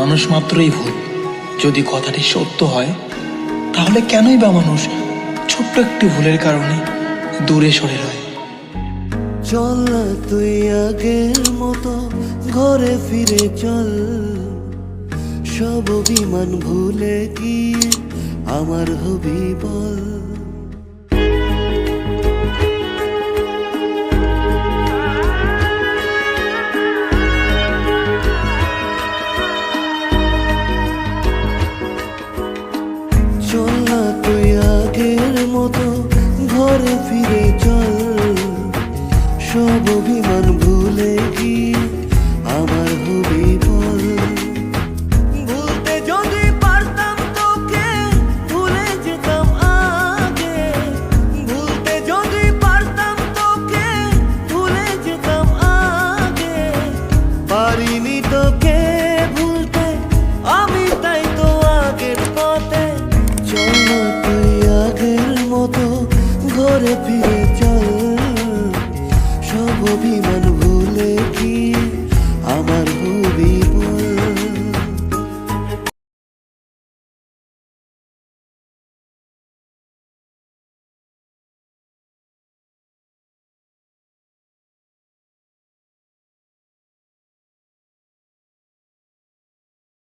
মানুষ মাত্রই ভূত। যদি কথাটি সত্য হয় তাহলে কেনই বা মানুষ ছোট্ট একটি ভুলের কারণে দূরে সরে রয়? চল না তুই আগের মতো ঘরে ফিরে চল, সব অভিমান ভুলে গিয়ে আমার হবি বল। চল না তুই আগের মতো ঘরে ফিরে চল, সব অভিমান ভুলে গিয়ে আমার হবি বল। ভুলতে যদি পারতাম তোকে ভুলে যেতাম আগে, ভুলতে যদি পারতাম তোকে ভুলে যেতাম আগে। পারিনি তোকে ভুলতে আমি, তাই তো আগের পথে। চল না তুই আগের মতো ঘরে ফিরে চল, সব অভিমান ভুলে গিয়ে আমার হবি বল।